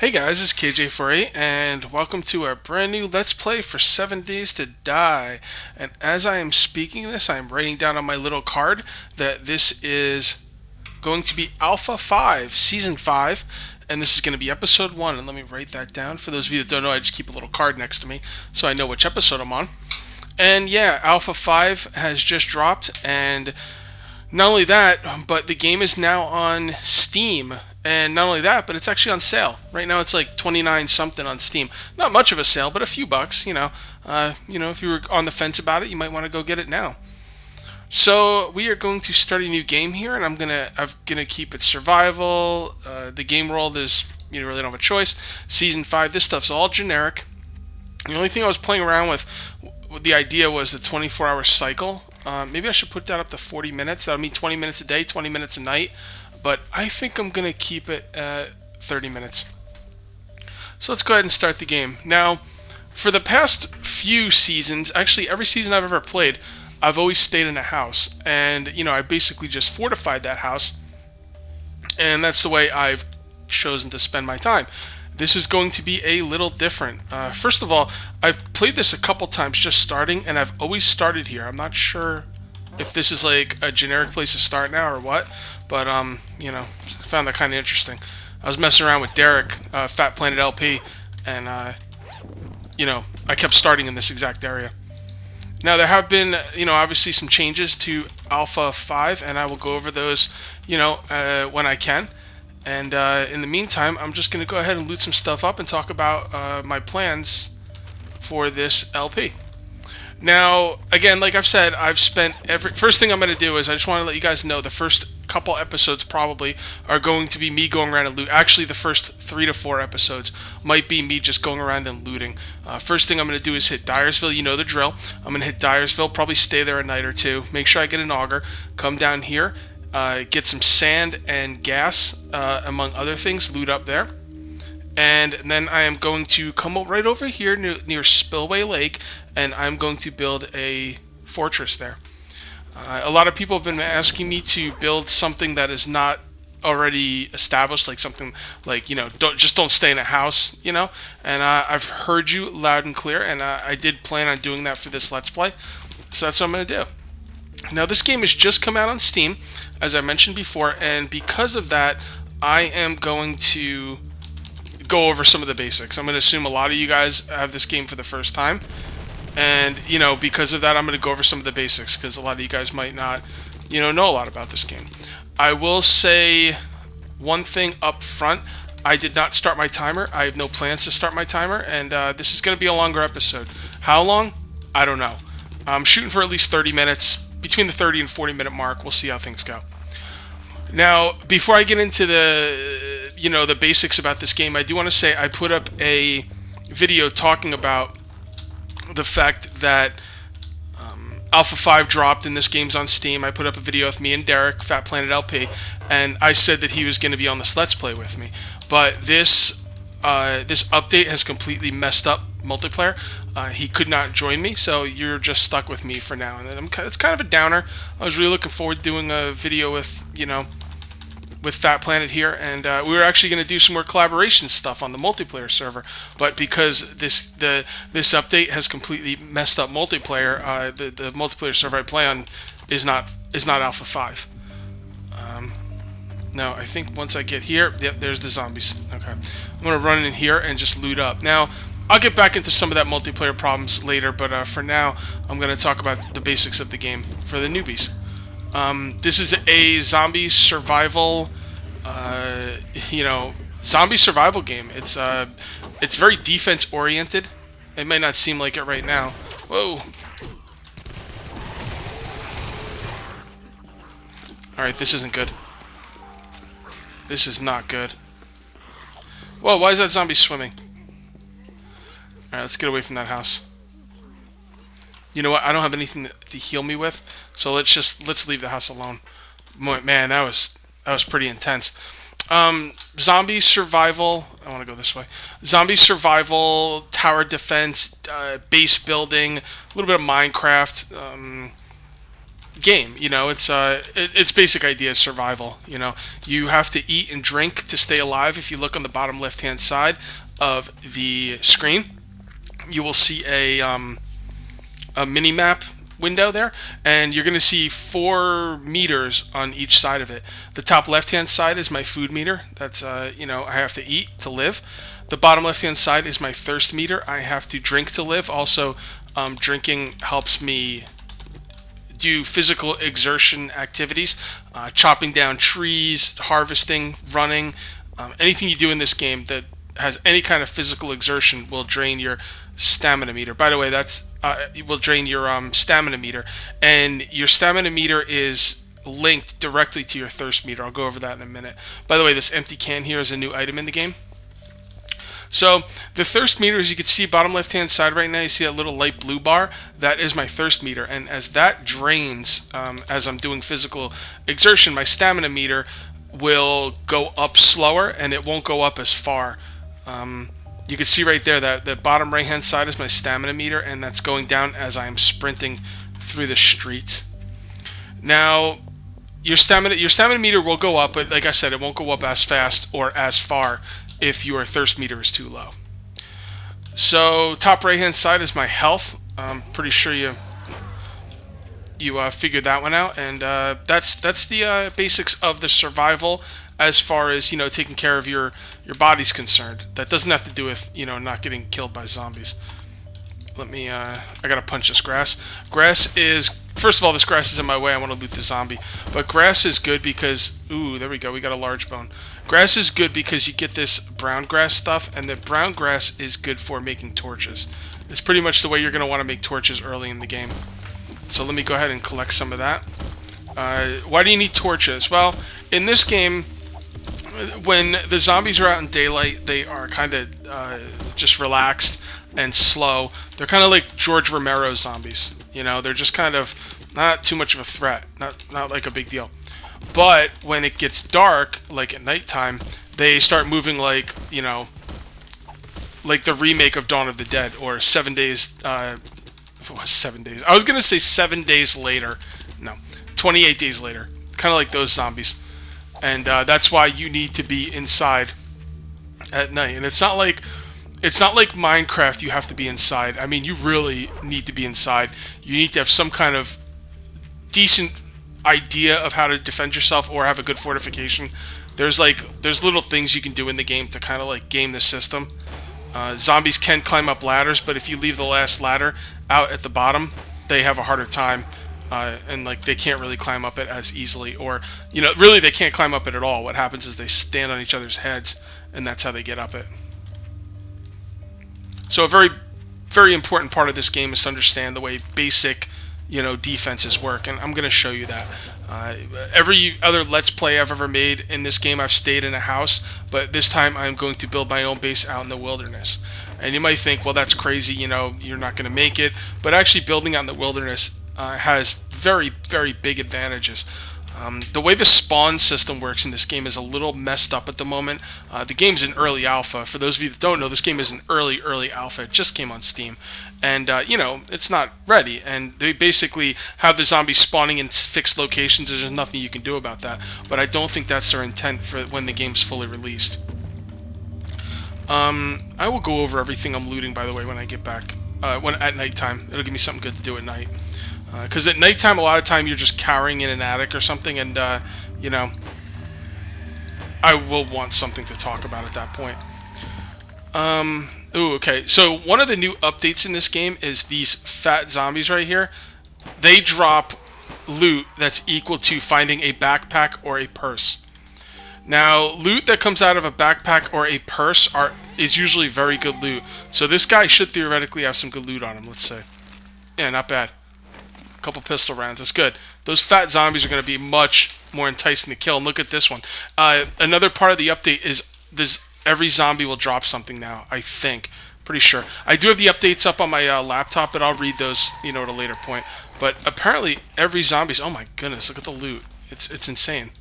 Hey guys, it's KJ48 and welcome to our brand new Let's Play for 7 Days to Die. And as I am speaking this, I am writing down on my little card that this is going to be Alpha 5, Season 5, and this is going to be Episode 1. And let me write that down. For those of you that don't know, I just keep a little card next to me so I know which episode I'm on. And yeah, Alpha 5 has just dropped, and not only that, but the game is now on Steam. And not only that, but it's actually on sale. Right now it's like 29 something on Steam. Not much of a sale, but a few bucks, you know. If you were on the fence about it, you might want to go get it now. So we are going to start a new game here, and I'm gonna keep it survival. The game world is, you really don't have a choice. Season 5, this stuff's all generic. The only thing I was playing around with the idea was the 24-hour cycle. Maybe I should put that up to 40 minutes. That'll mean 20 minutes a day, 20 minutes a night. But I think I'm going to keep it at 30 minutes. So let's go ahead and start the game. Now, for the past few seasons, actually every season I've ever played, I've always stayed in a house. And, I basically just fortified that house. And that's the way I've chosen to spend my time. This is going to be a little different. First of all, I've played this a couple times just starting, and I've always started here. I'm not sure if this is like a generic place to start now or what, but I found that kind of interesting. I was messing around with Derek, Fat Planet LP, and I kept starting in this exact area. Now there have been, obviously some changes to Alpha 5, and I will go over those, when I can. And in the meantime, I'm just going to go ahead and loot some stuff up and talk about my plans for this LP. Now, again, like I've said, I've spent first thing I'm going to do is I just want to let you guys know the first couple episodes probably are going to be me going around and loot. Actually, the first 3 to 4 episodes might be me just going around and looting. First thing I'm going to do is hit Dyersville. You know the drill. I'm going to hit Dyersville, probably stay there a night or two, make sure I get an auger, come down here, get some sand and gas, among other things, loot up there. And then I am going to come right over here near Spillway Lake, and I'm going to build a fortress there. A lot of people have been asking me to build something that is not already established, like something like, don't stay in a house, and I've heard you loud and clear, and I did plan on doing that for this Let's Play, so that's what I'm going to do. Now, this game has just come out on Steam, as I mentioned before, and because of that, I am going to go over some of the basics. I'm going to assume a lot of you guys have this game for the first time, and because of that, I'm going to go over some of the basics because a lot of you guys might not know a lot about this game. I will say one thing up front: I did not start my timer. I have no plans to start my timer, and this is going to be a longer episode. How long? I don't know. I'm shooting for at least 30 minutes, between the 30 and 40 minute mark. We'll see how things go. Now, before I get into the basics about this game, I do want to say I put up a video talking about the fact that Alpha 5 dropped and this game's on Steam. I put up a video with me and Derek, Fat Planet LP, and I said that he was going to be on this Let's Play with me. But this update has completely messed up multiplayer. He could not join me, so you're just stuck with me for now. And it's kind of a downer. I was really looking forward to doing a video with Fat Planet here, and we were actually going to do some more collaboration stuff on the multiplayer server. But because this update has completely messed up multiplayer, the multiplayer server I play on is not Alpha 5. Now, I think once I get here, yep, there's the zombies. Okay, I'm going to run in here and just loot up. Now, I'll get back into some of that multiplayer problems later, but for now, I'm going to talk about the basics of the game for the newbies. This is a zombie survival, zombie survival game. It's very defense oriented. It may not seem like it right now. Whoa. Alright, this isn't good. This is not good. Whoa, why is that zombie swimming? Alright, let's get away from that house. You know what? I don't have anything to heal me with, so let's leave the house alone. Man, that was pretty intense. Zombie survival. I want to go this way. Zombie survival, tower defense, base building, a little bit of Minecraft. game. You know, its basic idea is survival. You know, you have to eat and drink to stay alive. If you look on the bottom left hand side of the screen, you will see a mini map window there, and you're going to see 4 meters on each side of it. The top left hand side is my food meter. That's you know, I have to eat to live. The bottom left hand side is my thirst meter. I have to drink to live. Also, drinking helps me do physical exertion activities, chopping down trees, harvesting, running. Anything you do in this game that has any kind of physical exertion will drain your stamina meter. By the way, that's it will drain your stamina meter, and your stamina meter is linked directly to your thirst meter. I'll go over that in a minute. By the way, this empty can here is a new item in the game. So the thirst meter, as you can see, bottom left hand side right now, you see that little light blue bar. That is my thirst meter, and as that drains, as I'm doing physical exertion, my stamina meter will go up slower, and it won't go up as far. You can see right there that the bottom right hand side is my stamina meter, and that's going down as I'm sprinting through the streets. Now, your stamina meter will go up, but like I said, it won't go up as fast or as far if your thirst meter is too low. So top right hand side is my health. I'm pretty sure you figured that one out, and that's the basics of the survival as far as, you know, taking care of your body's concerned. That doesn't have to do with, you know, not getting killed by zombies. Let me I gotta punch this grass. Grass is, first of all, this grass is in my way. I want to loot the zombie, but grass is good because, ooh, there we go, we got a large bone. Grass is good because you get this brown grass stuff, and the brown grass is good for making torches. It's pretty much the way you're going to want to make torches early in the game. So let me go ahead and collect some of that. Why do you need torches? Well, in this game, when the zombies are out in daylight, they are kind of just relaxed and slow. They're kind of like George Romero zombies. You know, they're just kind of not too much of a threat, not like a big deal. But when it gets dark, like at nighttime, they start moving like, you know, like the remake of Dawn of the Dead, or 7 days, 7 days. I was going to say 7 days later. No, 28 days later. Kind of like those zombies. And that's why you need to be inside at night. And it's not like Minecraft, you have to be inside. I mean, you really need to be inside. You need to have some kind of decent idea of how to defend yourself or have a good fortification. There's little things you can do in the game to kind of like game the system. Zombies can climb up ladders, but if you leave the last ladder out at the bottom, they have a harder time, and like they can't really climb up it as easily, or, you know, really they can't climb up it at all. What happens is they stand on each other's heads, and that's how they get up it. So a very, very important part of this game is to understand the way basic, you know, defenses work, and I'm going to show you that. Every other Let's Play I've ever made in this game, I've stayed in a house, but this time I'm going to build my own base out in the wilderness. And you might think, well, that's crazy, you know, you're not going to make it, but actually building out in the wilderness has very, very big advantages. The way the spawn system works in this game is a little messed up at the moment. The game's in early alpha. For those of you that don't know, this game is in early alpha. It just came on Steam. And, you know, it's not ready. And they basically have the zombies spawning in fixed locations. There's nothing you can do about that. But I don't think that's their intent for when the game's fully released. I will go over everything I'm looting, by the way, when I get back. At nighttime. It'll give me something good to do at night. Because at nighttime, a lot of time, you're just cowering in an attic or something, and, you know, I will want something to talk about at that point. Ooh, okay. So, one of the new updates in this game is these fat zombies right here. They drop loot that's equal to finding a backpack or a purse. Now, loot that comes out of a backpack or a purse is usually very good loot. So, this guy should theoretically have some good loot on him, let's say. Yeah, not bad. Couple pistol rounds. That's good. Those fat zombies are going to be much more enticing to kill. And look at this one. Another part of the update is every zombie will drop something now, I think. Pretty sure. I do have the updates up on my laptop, but I'll read those, you know, at a later point. But apparently every zombie's... Oh my goodness, look at the loot. It's insane.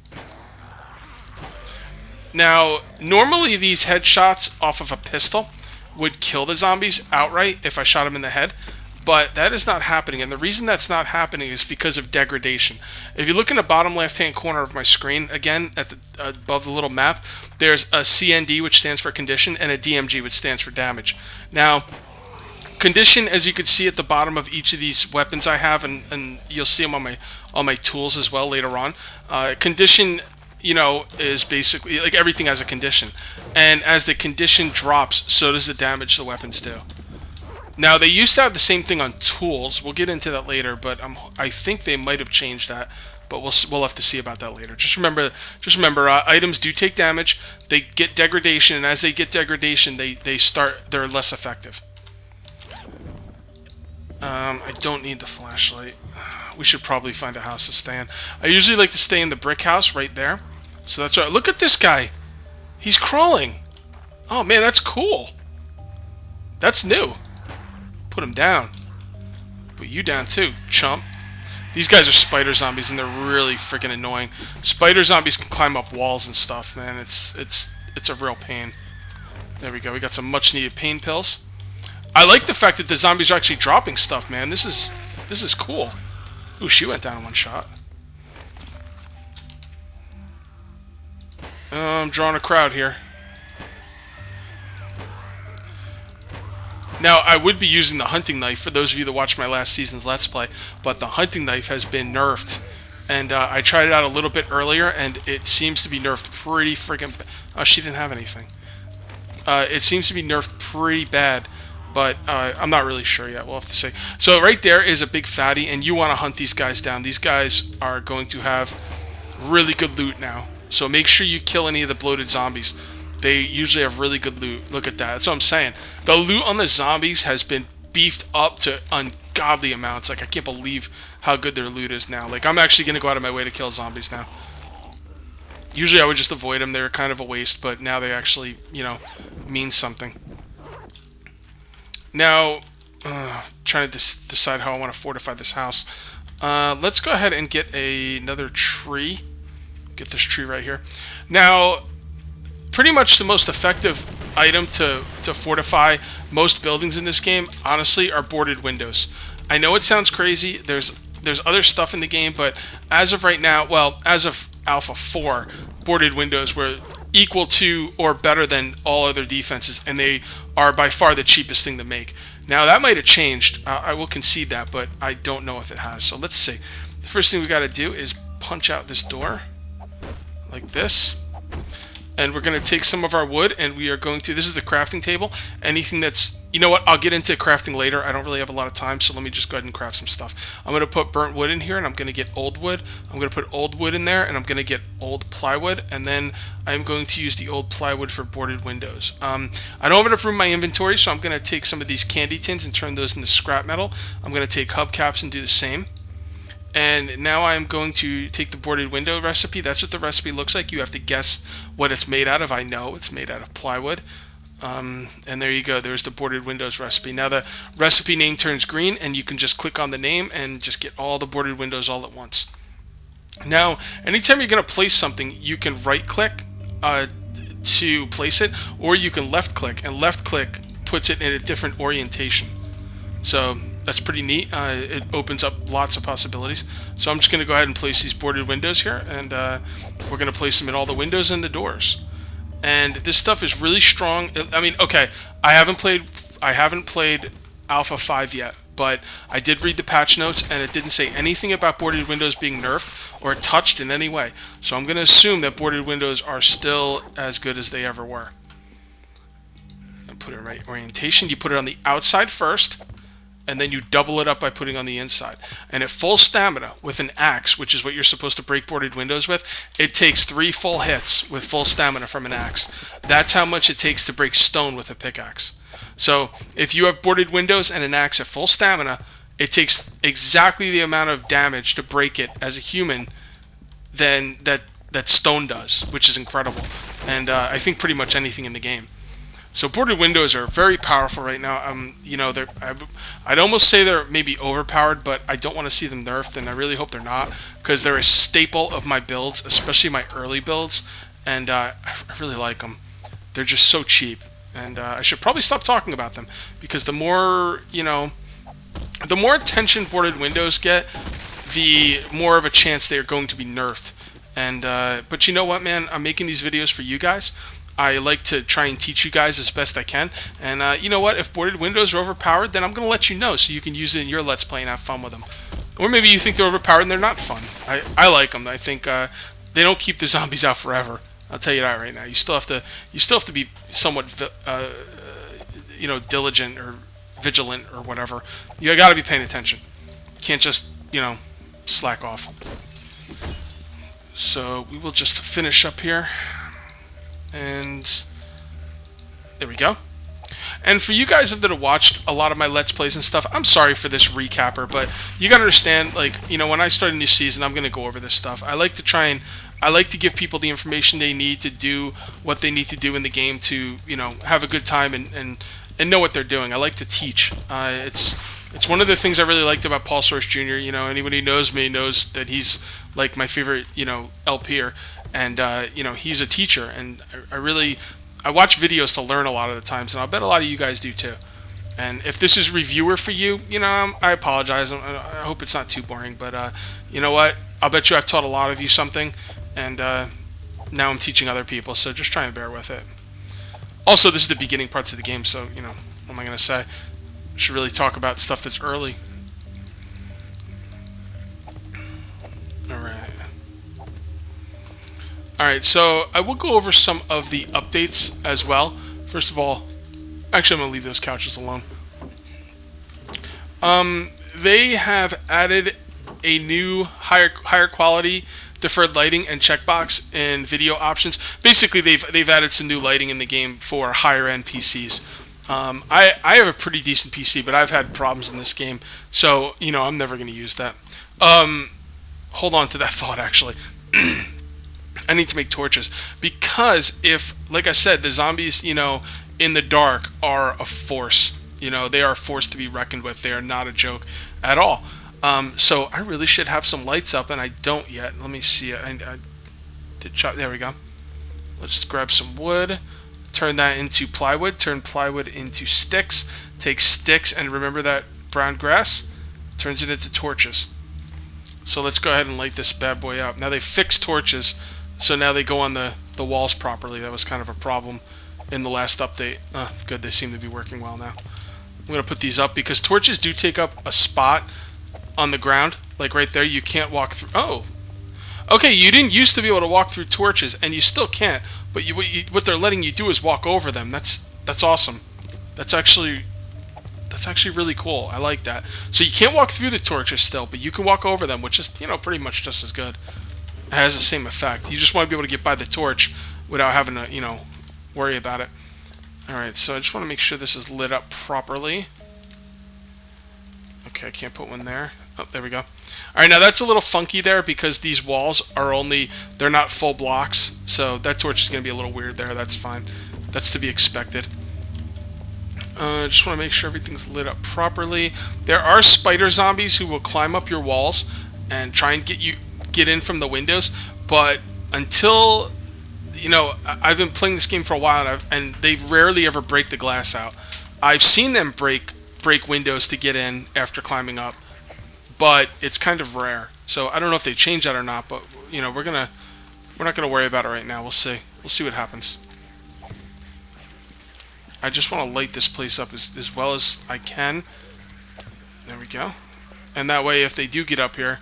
Now, normally these headshots off of a pistol would kill the zombies outright if I shot them in the head. but that is not happening. And the reason that's not happening is because of degradation. If you look in the bottom left-hand corner of my screen, again, at the above the little map, there's a CND, which stands for condition, and a DMG, which stands for damage. Now, condition, as you can see at the bottom of each of these weapons I have, and you'll see them on my tools as well later on. Condition, is basically like everything has a condition, and as the condition drops, so does the damage the weapons do. Now, they used to have the same thing on tools. We'll get into that later, but I think they might have changed that. But we'll have to see about that later. Just remember, items do take damage. They get degradation, and as they get degradation, they're less effective. I don't need the flashlight. We should probably find a house to stay in. I usually like to stay in the brick house right there. So that's right. Look at this guy. He's crawling. Oh man, that's cool. That's new. Put him down. Put you down too, chump. These guys are spider zombies, and they're really freaking annoying. Spider zombies can climb up walls and stuff, man. It's a real pain. There we go. We got some much needed pain pills. I like the fact that the zombies are actually dropping stuff, man. This is cool. Ooh, she went down in one shot. I'm drawing a crowd here. Now, I would be using the hunting knife for those of you that watched my last season's Let's Play, but the hunting knife has been nerfed. And I tried it out a little bit earlier, and it seems to be nerfed pretty freaking... Oh, she didn't have anything. It seems to be nerfed pretty bad, but I'm not really sure yet. We'll have to see. So right there is a big fatty, and you want to hunt these guys down. These guys are going to have really good loot now. So make sure you kill any of the bloated zombies. They usually have really good loot. Look at that. That's what I'm saying. The loot on the zombies has been beefed up to ungodly amounts. Like, I can't believe how good their loot is now. Like, I'm actually going to go out of my way to kill zombies now. Usually I would just avoid them. They're kind of a waste, but now they actually, mean something. Now, trying to decide how I want to fortify this house. Let's go ahead and get another tree. Get this tree right here. Now, pretty much the most effective item to fortify most buildings in this game, honestly, are boarded windows. I know it sounds crazy. There's other stuff in the game, but as of right now, well, as of Alpha 4, boarded windows were equal to or better than all other defenses, and they are by far the cheapest thing to make. Now, that might have changed. I will concede that, but I don't know if it has. So let's see. The first thing we got to do is punch out this door like this. And we're going to take some of our wood, and we are going to... This is the crafting table. Anything that's... You know what? I'll get into crafting later. I don't really have a lot of time, so let me just go ahead and craft some stuff. I'm going to put burnt wood in here, and I'm going to get old wood. I'm going to put old wood in there, and I'm going to get old plywood, and then I'm going to use the old plywood for boarded windows. I don't have enough room in my inventory, so I'm going to take some of these candy tins and turn those into scrap metal. I'm going to take hubcaps and do the same. And now I'm going to take the boarded window recipe. That's what the recipe looks like. You have to guess what it's made out of. I know it's made out of plywood. And there you go. There's the boarded windows recipe. Now the recipe name turns green, and you can just click on the name and just get all the boarded windows all at once. Now, anytime you're going to place something, you can right-click to place it, or you can left-click, and left-click puts it in a different orientation. So that's pretty neat. It opens up lots of possibilities. So I'm just going to go ahead and place these boarded windows here, and we're going to place them in all the windows and the doors. And this stuff is really strong. I mean, okay, I haven't played Alpha 5 yet, but I did read the patch notes, and it didn't say anything about boarded windows being nerfed or touched in any way. So I'm going to assume that boarded windows are still as good as they ever were. And put it in right orientation. You put it on the outside first, and then you double it up by putting on the inside. And at full stamina with an axe, which is what you're supposed to break boarded windows with, it takes 3 full hits with full stamina from an axe. That's how much it takes to break stone with a pickaxe. So if you have boarded windows and an axe at full stamina, it takes exactly the amount of damage to break it as a human than that stone does, which is incredible. And I think pretty much anything in the game. So boarded windows are very powerful right now. I'd almost say they're maybe overpowered, but I don't want to see them nerfed, and I really hope they're not, because they're a staple of my builds, especially my early builds, and I really like them. They're just so cheap, and I should probably stop talking about them, because the more the more attention boarded windows get, the more of a chance they are going to be nerfed. And but you know what, man? I'm making these videos for you guys. I like to try and teach you guys as best I can. And you know what? If boarded windows are overpowered, then I'm going to let you know so you can use it in your Let's Play and have fun with them. Or maybe you think they're overpowered and they're not fun. I like them. I think they don't keep the zombies out forever. I'll tell you that right now. You still have to be somewhat diligent or vigilant or whatever. You got to be paying attention. You can't just slack off. So we will just finish up here, and there we go. And for you guys that have watched a lot of my Let's Plays and stuff, I'm sorry for this recapper, but you gotta understand, like, when I start a new season, I'm gonna go over this stuff. I like to give people the information they need to do what they need to do in the game to, have a good time and know what they're doing. I like to teach. It's one of the things I really liked about Paul Source Jr. Anybody who knows me knows that he's like my favorite, LPer, and he's a teacher, and I watch videos to learn a lot of the times, and I'll bet a lot of you guys do too. And if this is reviewer for you, I apologize. I hope it's not too boring, but you know what? I'll bet you I've taught a lot of you something, and now I'm teaching other people, so just try and bear with it. Also, this is the beginning parts of the game, so, what am I going to say? I should really talk about stuff that's early. Alright, so I will go over some of the updates as well. First of all, actually I'm going to leave those couches alone. They have added a new higher quality deferred lighting and checkbox in video options. Basically, they've added some new lighting in the game for higher end PCs. I have a pretty decent PC, but I've had problems in this game, so I'm never going to use that. Hold on to that thought, actually. I need to make torches, because if, like I said, the zombies, in the dark are a force. They are a force to be reckoned with. They are not a joke at all. So I really should have some lights up, and I don't yet. Let me see. I did chop. There we go. Let's grab some wood. Turn that into plywood. Turn plywood into sticks. Take sticks, and remember that brown grass? Turns it into torches. So let's go ahead and light this bad boy up. Now they fixed torches, so now they go on the walls properly. That was kind of a problem in the last update. Good, they seem to be working well now. I'm going to put these up because torches do take up a spot on the ground. Like right there, you can't walk through. Oh, okay, you didn't used to be able to walk through torches, and you still can't. But what they're letting you do is walk over them. That's awesome. That's actually really cool. I like that. So you can't walk through the torches still, but you can walk over them, which is pretty much just as good. It has the same effect. You just want to be able to get by the torch without having to worry about it. All right, so I just want to make sure this is lit up properly. Okay, I can't put one there. Oh, there we go. All right, now that's a little funky there because these walls are they're not full blocks, so that torch is going to be a little weird there. That's fine. That's to be expected. Just want to make sure everything's lit up properly. There are spider zombies who will climb up your walls and try and get in from the windows, but until I've been playing this game for a while, and they rarely ever break the glass out. I've seen them break windows to get in after climbing up, but it's kind of rare. So I don't know if they changed that or not, but we're not gonna worry about it right now. We'll see what happens. I just want to light this place up as well as I can. There we go. And that way, if they do get up here,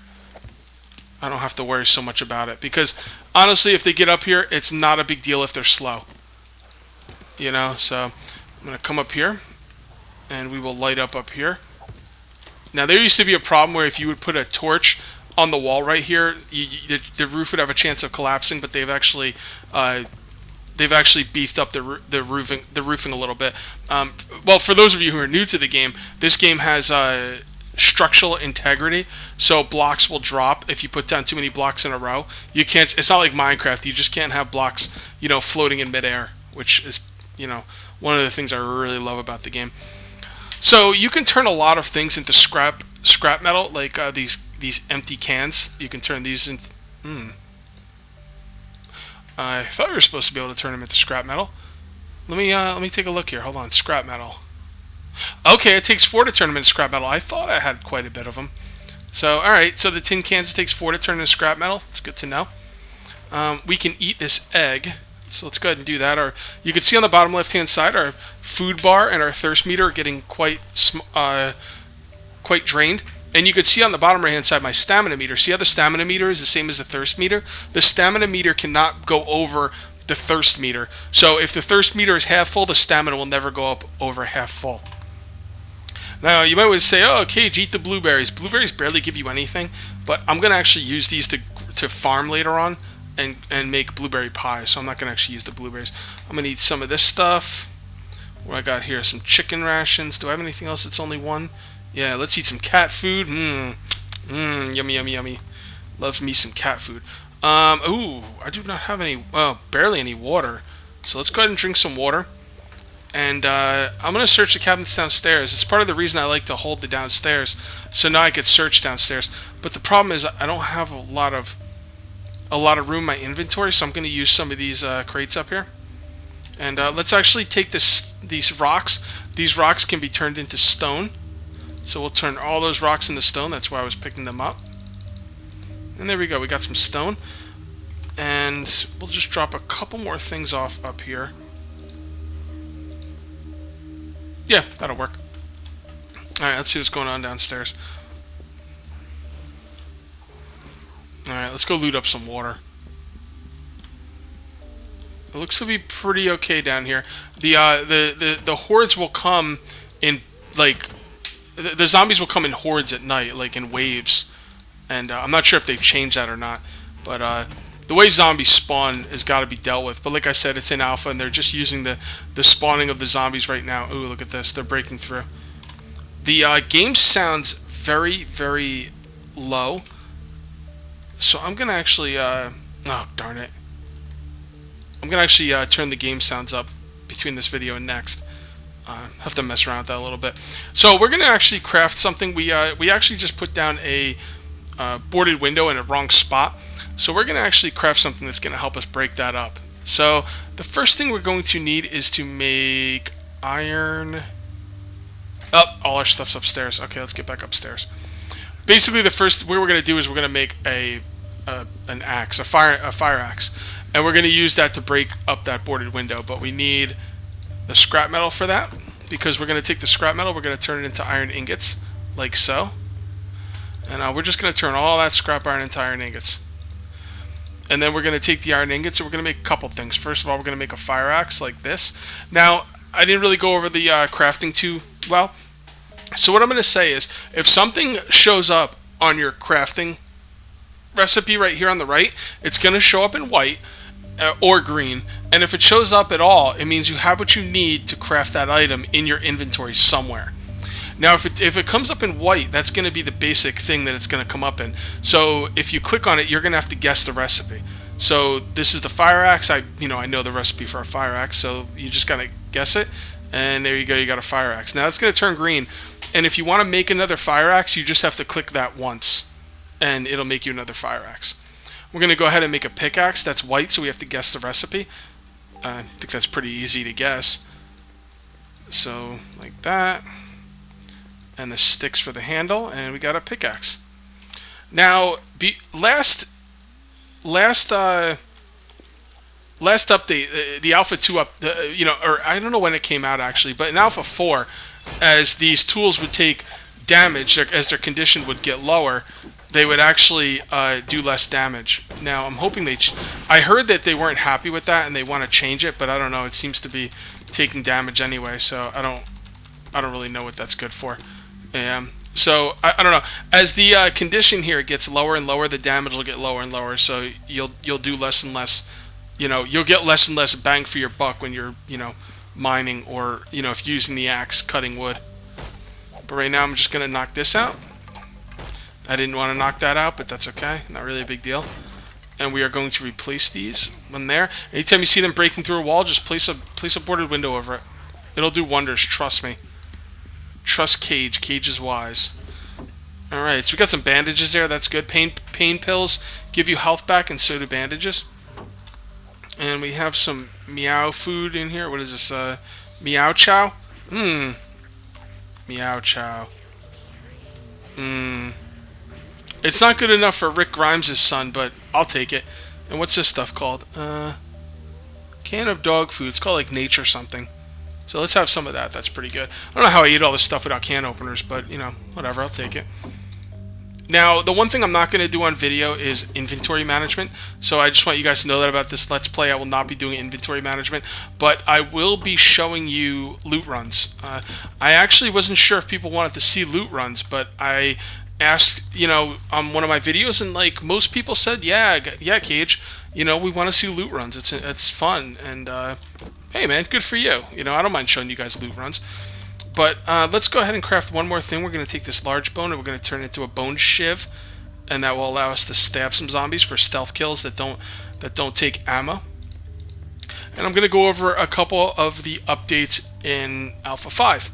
I don't have to worry so much about it. Because, honestly, if they get up here, it's not a big deal if they're slow. So I'm going to come up here, and we will light up here. Now, there used to be a problem where if you would put a torch on the wall right here, the roof would have a chance of collapsing, but they've actually beefed up the roofing a little bit. Well, for those of you who are new to the game, this game has structural integrity, so blocks will drop if you put down too many blocks in a row. You can't. It's not like Minecraft. You just can't have blocks, floating in midair, which is, one of the things I really love about the game. So you can turn a lot of things into scrap metal, like these empty cans. You can turn these into. I thought we were supposed to be able to turn them into scrap metal. Let me take a look here. Hold on, scrap metal. Okay, it takes 4 to turn them into scrap metal. I thought I had quite a bit of them. So, alright, so the tin cans, it takes 4 to turn into scrap metal. It's good to know. We can eat this egg. So let's go ahead and do that. Or you can see on the bottom left-hand side, our food bar and our thirst meter are getting quite drained. And you can see on the bottom right-hand side my stamina meter. See how the stamina meter is the same as the thirst meter? The stamina meter cannot go over the thirst meter. So if the thirst meter is half full, the stamina will never go up over half full. Now, you might always say, oh, Cage, eat the blueberries. Blueberries barely give you anything, but I'm going to actually use these to farm later on and make blueberry pie, so I'm not going to actually use the blueberries. I'm going to eat some of this stuff. What I got here, some chicken rations. Do I have anything else that's only one? Yeah, let's eat some cat food. Yummy, yummy, yummy. Loves me some cat food. Ooh, I do not have any, well, barely any water. So let's go ahead and drink some water. And I'm going to search the cabinets downstairs. It's part of the reason I like to hold the downstairs. So now I could search downstairs. But the problem is I don't have a lot of room in my inventory, so I'm going to use some of these crates up here. And let's actually take these rocks. These rocks can be turned into stone. So we'll turn all those rocks into stone. That's why I was picking them up. And there we go. We got some stone. And we'll just drop a couple more things off up here. Yeah, that'll work. Alright, let's see what's going on downstairs. Alright, let's go loot up some water. It looks to be pretty okay down here. The hordes will come in, like, the zombies will come in hordes at night, like in waves. And I'm not sure if they've changed that or not. But the way zombies spawn has got to be dealt with. But like I said, it's in alpha, and they're just using the spawning of the zombies right now. Ooh, look at this. They're breaking through. The game sounds very, very low. So I'm going to actually... oh, darn it. I'm going to actually turn the game sounds up between this video and next. Have to mess around with that a little bit. So we're going to actually craft something. We actually just put down a boarded window in a wrong spot. So we're going to actually craft something that's going to help us break that up. So the first thing we're going to need is to make iron. Oh, all our stuff's upstairs. Okay, let's get back upstairs. Basically, the first what we're going to do is we're going to make an axe, a fire axe, and we're going to use that to break up that boarded window. But we need the scrap metal for that, because we're going to take the scrap metal, we're going to turn it into iron ingots, like so. And we're just going to turn all that scrap iron into iron ingots. And then we're going to take the iron ingots and we're going to make a couple things. First of all, we're going to make a fire axe like this. Now, I didn't really go over the crafting too well. So what I'm going to say is, if something shows up on your crafting recipe right here on the right, it's going to show up in white or green. And if it shows up at all, it means you have what you need to craft that item in your inventory somewhere. Now, if it comes up in white, that's going to be the basic thing that it's going to come up in. So if you click on it, you're going to have to guess the recipe. So this is the fire axe. I know the recipe for a fire axe, so you just got to guess it. And there you go, you got a fire axe. Now it's going to turn green. And if you want to make another fire axe, you just have to click that once, and it'll make you another fire axe. We're going to go ahead and make a pickaxe that's white, so we have to guess the recipe. I think that's pretty easy to guess. So, like that. And the sticks for the handle, and we got a pickaxe. Now, last update, the Alpha 2 or I don't know when it came out actually, but in Alpha 4, as these tools would take damage, as their condition would get lower, they would actually do less damage. Now, I'm hoping I heard that they weren't happy with that and they want to change it, but I don't know. It seems to be taking damage anyway, so I don't really know what that's good for. So I don't know. As the condition here gets lower and lower, the damage will get lower and lower. So you'll do less and less. You'll get less and less bang for your buck when you're mining, or if you're using the axe cutting wood. But right now I'm just gonna knock this out. I didn't want to knock that out, but that's okay. Not really a big deal. And we are going to replace these one there. Anytime you see them breaking through a wall, just place a boarded window over it. It'll do wonders. Trust me. Trust Cage. Cage is wise. Alright, so we got some bandages there. That's good. Pain pills give you health back, and so do bandages. And we have some meow food in here. What is this? Meow chow? Meow Chow. It's not good enough for Rick Grimes' son, but I'll take it. And what's this stuff called? Can of dog food. It's called like Nature something. So let's have some of that. That's pretty good. I don't know how I eat all this stuff without can openers, but, you know, whatever. I'll take it. Now, the one thing I'm not going to do on video is inventory management. So I just want you guys to know that about this Let's Play. I will not be doing inventory management, but I will be showing you loot runs. I actually wasn't sure if people wanted to see loot runs, but I asked, you know, on one of my videos, and like most people said, yeah, Cage, you know, we want to see loot runs. It's fun, and hey, man, good for you. You know, I don't mind showing you guys loot runs. But let's go ahead and craft one more thing. We're going to take this large bone and we're going to turn it into a bone shiv, and that will allow us to stab some zombies for stealth kills that don't take ammo. And I'm going to go over a couple of the updates in Alpha 5.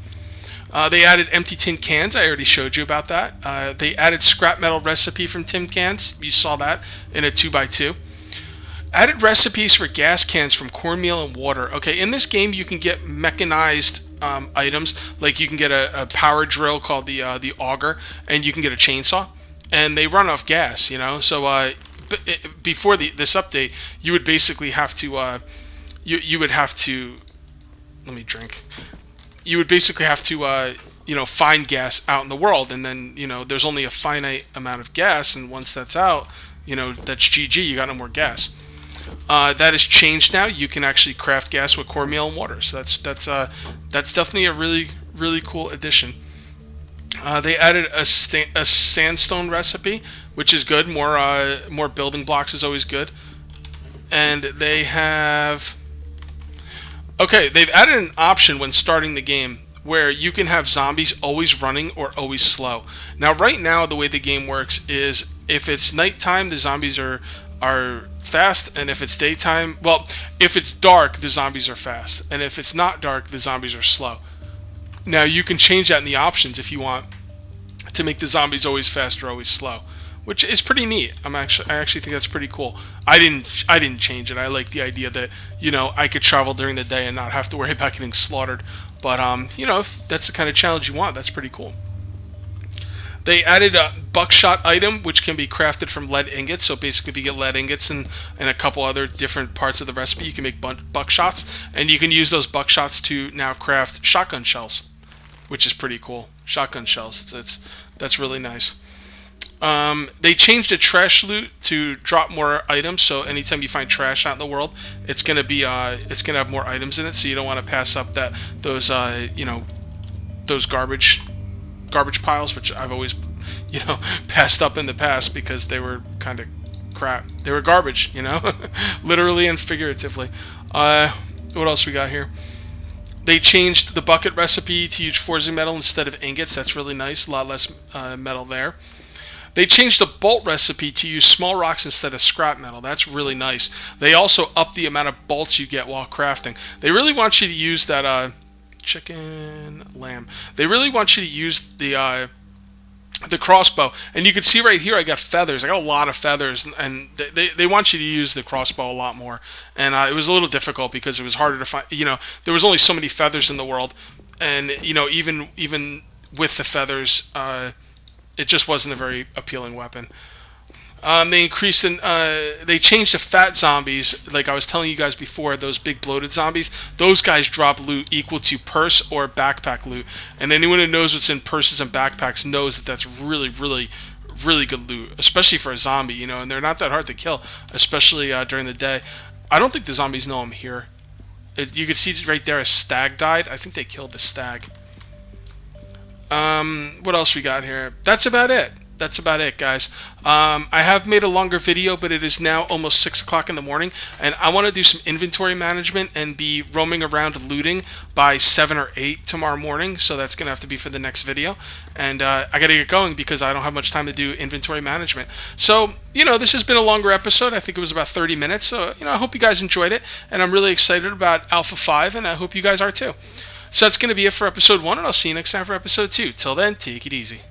They added empty tin cans. I already showed you about that. They added scrap metal recipe from tin cans. You saw that in a 2x2. Added recipes for gas cans from cornmeal and water. Okay, in this game you can get mechanized items, like you can get a power drill called the auger, and you can get a chainsaw, and they run off gas, you know. So before this update, you would basically have to you would have to, let me drink. You would basically have to you know, find gas out in the world, and then, you know, there's only a finite amount of gas, and once that's out, you know, that's GG. You got no more gas. That has changed now. You can actually craft gas with cornmeal and water. So that's definitely a really cool addition. They added a sandstone recipe, which is good. More building blocks is always good. And they have, okay, they've added an option when starting the game where you can have zombies always running or always slow. Now, right now, the way the game works is if it's nighttime, the zombies are fast, and if it's daytime, well, if it's dark, the zombies are fast, and if it's not dark, the zombies are slow. Now, you can change that in the options if you want to make the zombies always fast or always slow, which is pretty neat. I actually think that's pretty cool. I didn't change it. I like the idea that, you know, I could travel during the day and not have to worry about getting slaughtered. But you know, if that's the kind of challenge you want, that's pretty cool. They added a buckshot item, which can be crafted from lead ingots. So basically, if you get lead ingots and a couple other different parts of the recipe, you can make buckshots. And you can use those buckshots to now craft shotgun shells, which is pretty cool. Shotgun shells. That's really nice. They changed the trash loot to drop more items. So anytime you find trash out in the world, it's gonna be it's gonna have more items in it. So you don't want to pass up those you know, those garbage piles, which I've always, you know, passed up in the past because they were kind of crap. They were garbage, you know, literally and figuratively. What else we got here? They changed the bucket recipe to use forging metal instead of ingots. That's really nice. A lot less metal there. They changed the bolt recipe to use small rocks instead of scrap metal. That's really nice. They also upped the amount of bolts you get while crafting. They really want you to use that lamb. They really want you to use the crossbow. And you can see right here I got feathers. I got a lot of feathers, and they want you to use the crossbow a lot more. And it was a little difficult because it was harder to find, you know, there was only so many feathers in the world, and, you know, even with the feathers, it just wasn't a very appealing weapon. They changed the fat zombies, like I was telling you guys before, those big bloated zombies. Those guys drop loot equal to purse or backpack loot. And anyone who knows what's in purses and backpacks knows that that's really, really, really good loot, especially for a zombie, you know, and they're not that hard to kill, especially during the day. I don't think the zombies know I'm here. You can see right there a stag died. I think they killed the stag. What else we got here? That's about it. That's about it, guys. I have made a longer video, but it is now almost 6 o'clock in the morning, and I want to do some inventory management and be roaming around looting by 7 or 8 tomorrow morning, so that's going to have to be for the next video. And I got to get going because I don't have much time to do inventory management. So, you know, this has been a longer episode. I think it was about 30 minutes, so, you know, I hope you guys enjoyed it, and I'm really excited about Alpha 5, and I hope you guys are too. So that's going to be it for episode 1, and I'll see you next time for episode 2. Till then, take it easy.